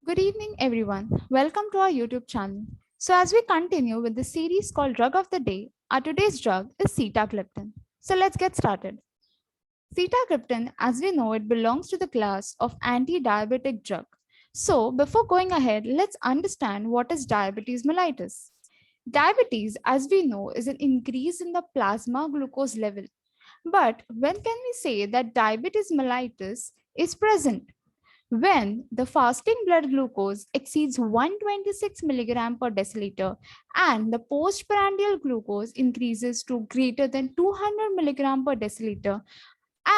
Good evening, everyone. Welcome to our YouTube channel. So, as we continue with the series called Drug of the Day, our today's drug is sitagliptin. So, let's get started. Sitagliptin, as we know, it belongs to the class of anti-diabetic drug. So, before going ahead, let's understand what is diabetes mellitus. Diabetes, as we know, is an increase in the plasma glucose level. But when can we say that diabetes mellitus is present? When the fasting blood glucose exceeds 126 milligram per deciliter and the postprandial glucose increases to greater than 200 milligram per deciliter,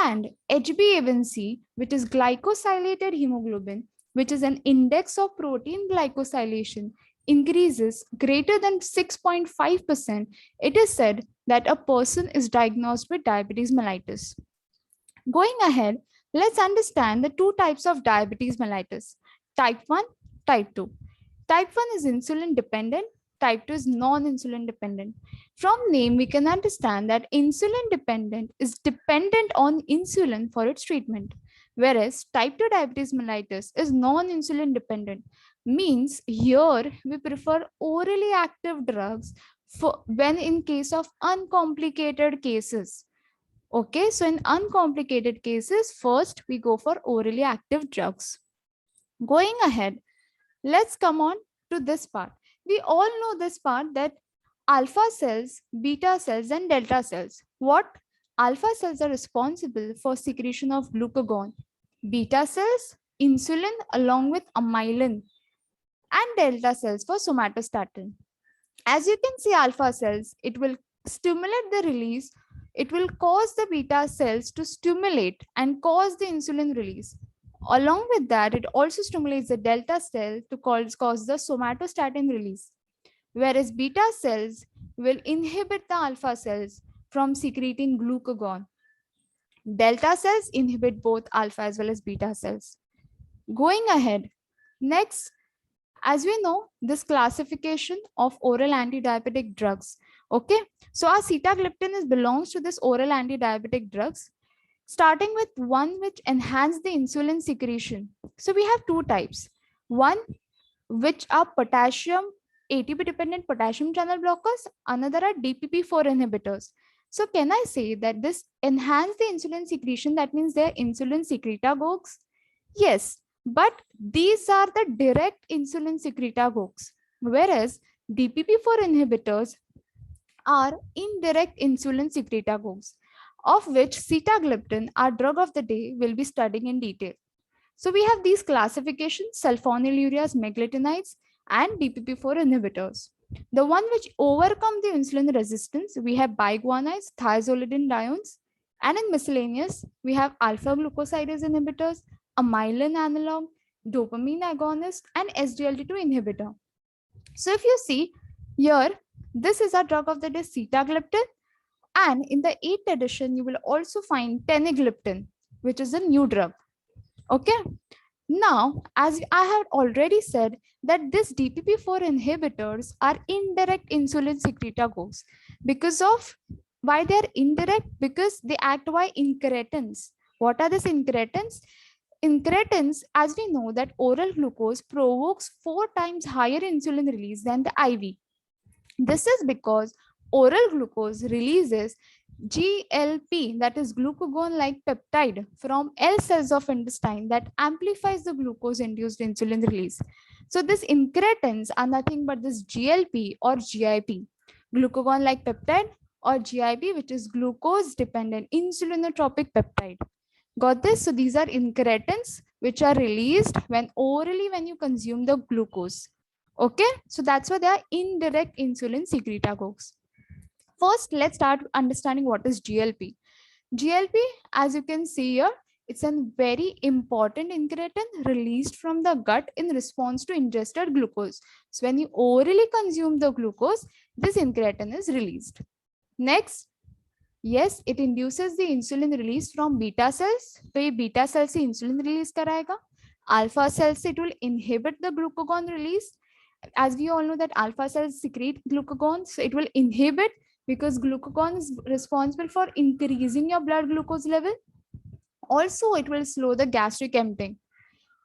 and HbA1c, which is glycosylated hemoglobin, which is an index of protein glycosylation, increases greater than 6.5%, it is said that a person is diagnosed with diabetes mellitus. Going ahead, let's understand the two types of diabetes mellitus, type 1, type 2. Type 1 is insulin dependent, type 2 is non-insulin dependent. From name, we can understand that insulin dependent is dependent on insulin for its treatment, whereas type 2 diabetes mellitus is non-insulin dependent. Means here we prefer orally active drugs for when in case of uncomplicated cases. Okay, so in uncomplicated cases, first we go for orally active drugs. Going ahead, let's come on to this part. We all know this part that alpha cells, beta cells, and delta cells. What? Alpha cells are responsible for secretion of glucagon. Beta cells, insulin along with amylin, and delta cells for somatostatin. As you can see, alpha cells, it will stimulate the release. It will cause the beta cells to stimulate and cause the insulin release. Along with that, it also stimulates the delta cell to cause the somatostatin release. Whereas beta cells will inhibit the alpha cells from secreting glucagon. Delta cells inhibit both alpha as well as beta cells. Going ahead, next, as we know, this classification of oral anti-diabetic drugs. Okay, so our sitagliptin belongs to this oral anti-diabetic drugs, starting with one which enhance the insulin secretion. So we have two types. One which are potassium ATP dependent potassium channel blockers, another are DPP4 inhibitors. So can I say that this enhance the insulin secretion, that means they are insulin secretagogues? Yes, but these are the direct insulin secretagogues, whereas DPP4 inhibitors are indirect insulin secretagogues, of which sitagliptin, our drug of the day, will be studying in detail. So we have these classifications: sulfonylureas, meglitinides, and DPP4 inhibitors. The one which overcome the insulin resistance, we have biguanides, thiazolidinediones, and in miscellaneous, we have alpha glucosidase inhibitors, amylin analog, dopamine agonist, and SGLT2 inhibitor. So if you see here, this is our drug of the day, sitagliptin, and in the 8th edition, you will also find teneligliptin, which is a new drug. Okay. Now, as I have already said, that this DPP4 inhibitors are indirect insulin secretagogues. Because of why they are indirect? Because they act by incretins. What are these incretins? Incretins, as we know, that oral glucose provokes 4 times higher insulin release than the IV. This is because oral glucose releases GLP, that is glucagon-like peptide, from L cells of intestine that amplifies the glucose-induced insulin release. So these incretins are nothing but this GLP or GIP, glucagon-like peptide, or GIP, which is glucose-dependent insulinotropic peptide. Got this? So these are incretins which are released when orally when you consume the glucose. Okay, so that's why they are indirect insulin secretagogues. First, let's start understanding what is GLP. GLP, as you can see here, it's a very important incretin released from the gut in response to ingested glucose. So when you orally consume the glucose, this incretin is released. Next, yes, it induces the insulin release from beta cells. So ये beta cells से insulin release कराएगा. Alpha cells it will inhibit the glucagon release. As we all know that alpha cells secrete glucagon, so it will inhibit, because glucagon is responsible for increasing your blood glucose level. Also, it will slow the gastric emptying.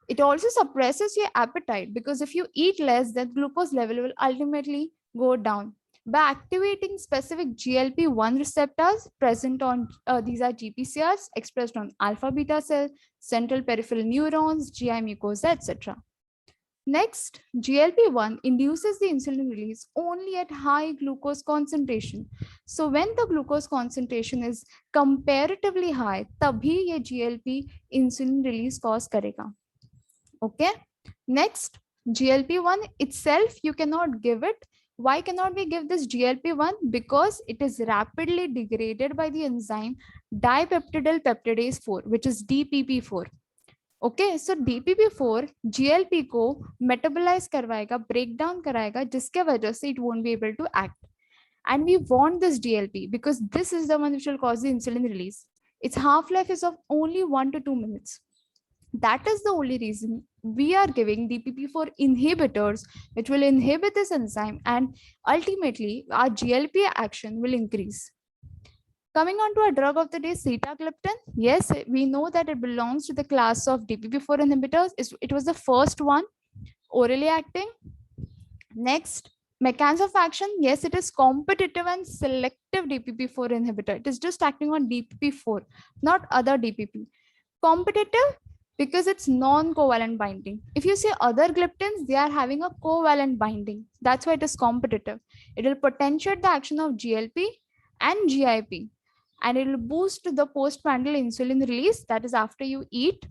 It also suppresses your appetite because if you eat less, then glucose level will ultimately go down. By activating specific GLP-1 receptors present on these are GPCRs expressed on alpha beta cell, central peripheral neurons, GI mucosa, etc. Next, GLP-1 induces the insulin release only at high glucose concentration. So when the glucose concentration is comparatively high, तभी ये GLP insulin release cause करेगा. Okay. Next, GLP-1 itself, you cannot give it. Why cannot we give this GLP-1? Because it is rapidly degraded by the enzyme dipeptidyl peptidase 4, which is DPP4. Okay, so DPP4 GLP को metabolize करवाएगा, break down कराएगा, जिसके वजह से it won't be able to act. And we want this GLP because this is the one which will cause the insulin release. Its half-life is of only 1 to 2 minutes. That is the only reason we are giving DPP4 inhibitors, which will inhibit this enzyme, and ultimately our GLP action will increase. Coming on to our drug of the day, sitagliptin. Yes, we know that it belongs to the class of DPP4 inhibitors. It was the first one, orally acting. Next, mechanism of action. Yes, it is competitive and selective DPP4 inhibitor. It is just acting on DPP4, not other DPP. Competitive because it's non-covalent binding. If you see other gliptins, they are having a covalent binding. That's why it is competitive. It will potentiate the action of GLP and GIP, and it will boost the postprandial insulin release, that is after you eat,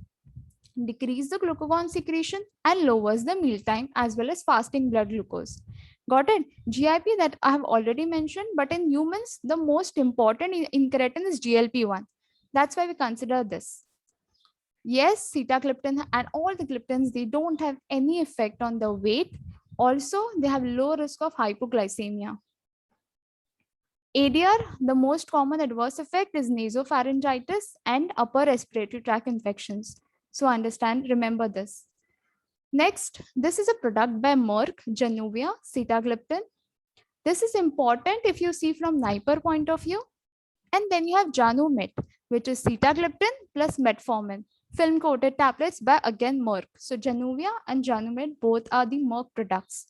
decrease the glucagon secretion, and lowers the mealtime as well as fasting blood glucose. Got it? GIP that I have already mentioned, but in humans, the most important incretin is GLP-1. That's why we consider this. Yes, sitagliptin and all the gliptins, they don't have any effect on the weight. Also, they have low risk of hypoglycemia. ADR, the most common adverse effect is nasopharyngitis and upper respiratory tract infections. So remember this. Next, this is a product by Merck, Januvia, sitagliptin. This is important if you see from NIPER point of view. And then you have Janumet, which is sitagliptin plus metformin, film coated tablets by again Merck. So Januvia and Janumet both are the Merck products.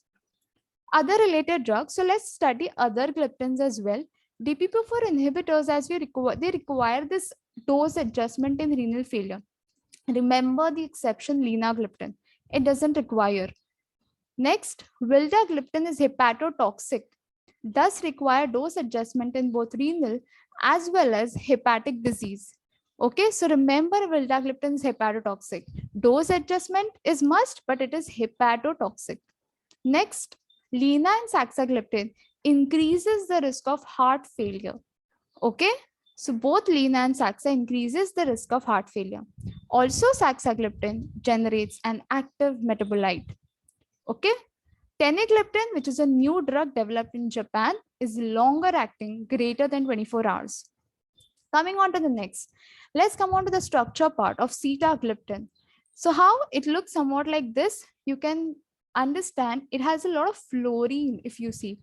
Other related drugs, so let's study other gliptins as well. DPP4 inhibitors, as they require this dose adjustment in renal failure. Remember the exception linagliptin. It doesn't require. Next, vildagliptin is hepatotoxic, thus require dose adjustment in both renal as well as hepatic disease. Okay, so remember vildagliptin is hepatotoxic. Dose adjustment is must, but it is hepatotoxic. Next, lina and saxagliptin increases the risk of heart failure. Okay, so both lina and saxa increases the risk of heart failure. Also, saxagliptin generates an active metabolite. Okay, teneligliptin, which is a new drug developed in Japan, is longer acting, greater than 24 hours. Coming on to the next, let's come on to the structure part of sitagliptin. So how it looks somewhat like this, you can understand it has a lot of fluorine. If you see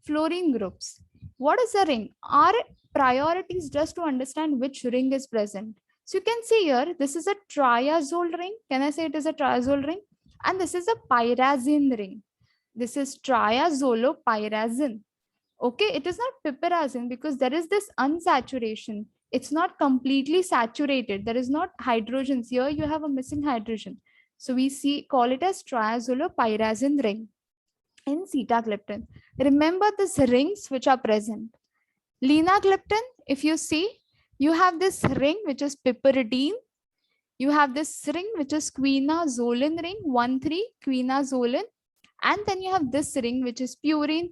fluorine groups, what is a ring? Our priority is just to understand which ring is present. So you can see here, this is a triazole ring. Can I say it is a triazole ring? And this is a pyrazine ring. This is triazolopyrazine. Okay, it is not piperazine because there is this unsaturation. It's not completely saturated. There is not hydrogens. Here you have a missing hydrogen. So we call it as triazolopyrazine ring in sitagliptin. Remember these rings which are present. Linagliptin, if you see, you have this ring which is piperidine. You have this ring which is quinazolin ring, 1,3 quinazolin. And then you have this ring which is purine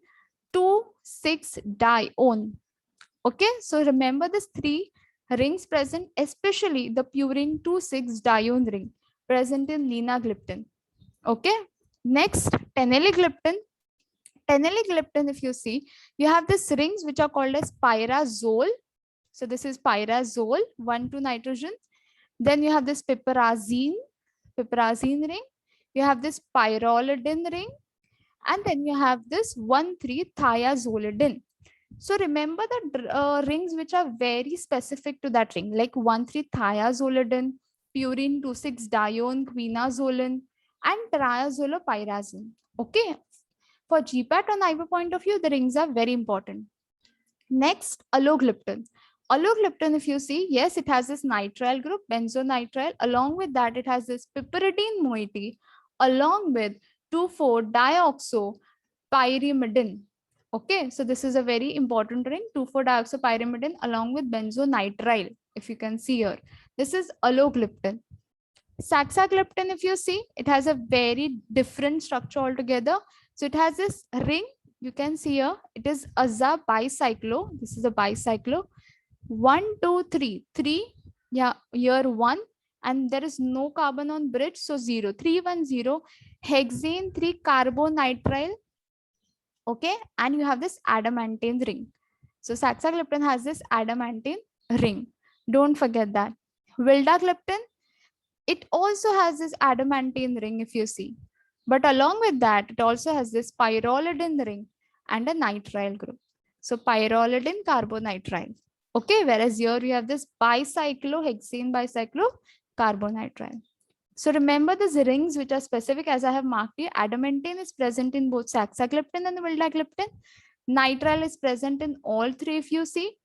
2,6-dione. Okay, so remember these 3 rings present, especially the purine 2,6-dione ring present in linagliptin. Okay, next, teneligliptin. Teneligliptin, if you see, you have these rings which are called as pyrazole. So this is pyrazole, 1,2 nitrogen. Then you have this piperazine ring. You have this pyrrolidine ring. And then you have this 1,3 thiazolidine. So remember the rings which are very specific to that ring, like 1,3 thiazolidine, purine 2,6-dione, quinazoline, and triazolopyrazine. Okay. For GPAT and IV point of view, the rings are very important. Next, alogliptin. Alogliptin, if you see, yes, it has this nitrile group, benzonitrile. Along with that, it has this piperidine moiety along with 2,4-dioxopyrimidine. Okay, so this is a very important ring, 2,4-dioxopyrimidine along with benzonitrile, if you can see here. This is alogliptin. Saxagliptin, if you see, it has a very different structure altogether. So it has this ring, you can see here, it is aza bicyclo. This is a bicyclo. 1, 2, 3. 3, yeah, here 1, and there is no carbon on bridge, so 0. 3, 1, 0. Hexane 3 carbonitrile. Okay, and you have this adamantane ring. So saxagliptin has this adamantane ring. Don't forget that. Vildagliptin, it also has this adamantane ring, if you see. But along with that, it also has this pyrrolidine ring and a nitrile group. So pyrrolidine carbonitrile. Okay, whereas here we have this bicyclohexane bicyclocarbonitrile. So remember these rings which are specific, as I have marked here. Adamantane is present in both saxagliptin and vildagliptin. Nitrile is present in all three, if you see.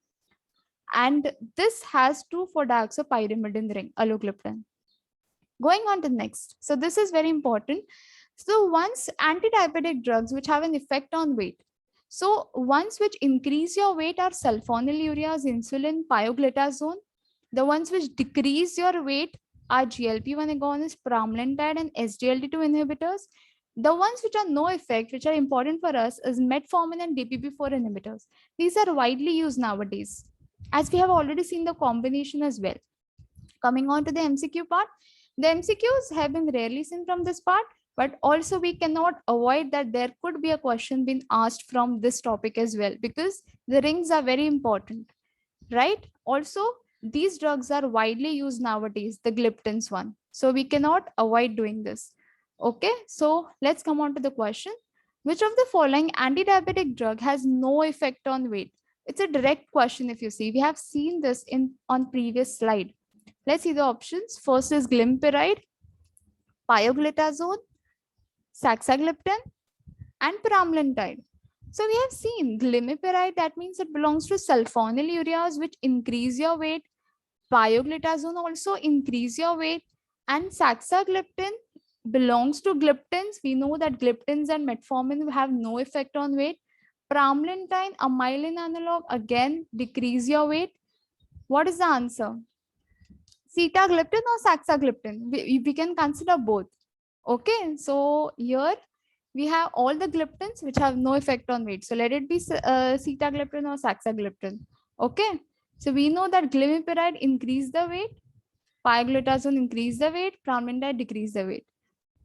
And this has 2,4-dioxopyrimidine ring, alogliptin. Going on to next. So this is very important. So once anti-diabetic drugs which have an effect on weight. So ones which increase your weight are sulfonylureas, insulin, pioglitazone. The ones which decrease your weight are GLP-1 agonists, pramlintide, and SGLT2 inhibitors. The ones which are no effect, which are important for us, is metformin and DPP-4 inhibitors. These are widely used nowadays, as we have already seen the combination as well. Coming on to the MCQ part, the MCQs have been rarely seen from this part, but also we cannot avoid that there could be a question being asked from this topic as well, because the rings are very important, right? Also, these drugs are widely used nowadays, the gliptins one. So we cannot avoid doing this. Okay, so let's come on to the question. Which of the following anti-diabetic drug has no effect on weight? It's a direct question, if you see. We have seen this on previous slide. Let's see the options. First is glimepiride, pioglitazone, saxagliptin, and pramlintide. So we have seen glimepiride, that means it belongs to sulfonylureas, which increase your weight. Pioglitazone also increase your weight. And saxagliptin belongs to gliptins. We know that gliptins and metformin have no effect on weight. Pramlintide, a myelin analog, again decrease your weight. What is the answer? Sitagliptin or saxagliptin? We can consider both. Okay, so here we have all the gliptins which have no effect on weight. So let it be sitagliptin or saxagliptin. Okay, so we know that glimepiride increase the weight, pioglitazone increase the weight, pramlintide decrease the weight.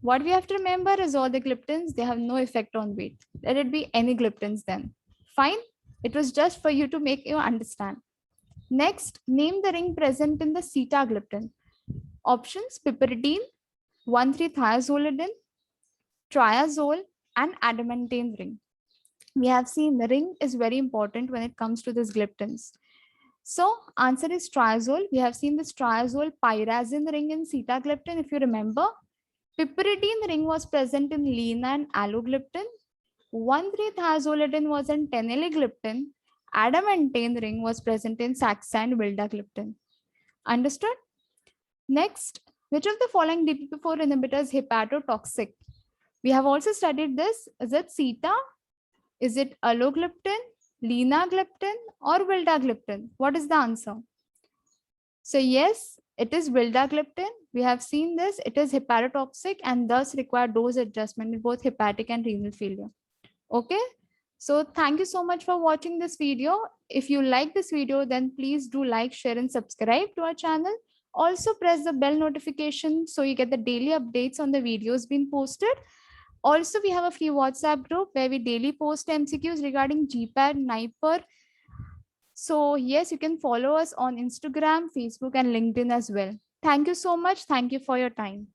What we have to remember is all the gliptins, they have no effect on weight. Let it be any gliptins then. Fine. It was just for you to make you understand. Next, name the ring present in the sitagliptin. Options: piperidine, 1,3-thiazolidine, triazole, and adamantane ring. We have seen the ring is very important when it comes to these gliptins. So answer is triazole. We have seen this triazole pyrazine ring in sitagliptin, if you remember. Piperidine ring was present in lina and alogliptin. 1,3-thiazolidine was in teneligliptin. Adamantane ring was present in saxa and vildagliptin. Understood? Next, which of the following DPP-4 inhibitors hepatotoxic? We have also studied this. Is it sita? Is it alogliptin, linagliptin, or vildagliptin? What is the answer? So yes, it is vildagliptin. We have seen this. It is hepatotoxic and thus require dose adjustment in both hepatic and renal failure. Okay. So thank you so much for watching this video. If you like this video, then please do like, share, and subscribe to our channel. Also press the bell notification so you get the daily updates on the videos being posted. Also, we have a free WhatsApp group where we daily post MCQs regarding GPAT, NIPER. So yes, you can follow us on Instagram, Facebook, and LinkedIn as well. Thank you so much. Thank you for your time.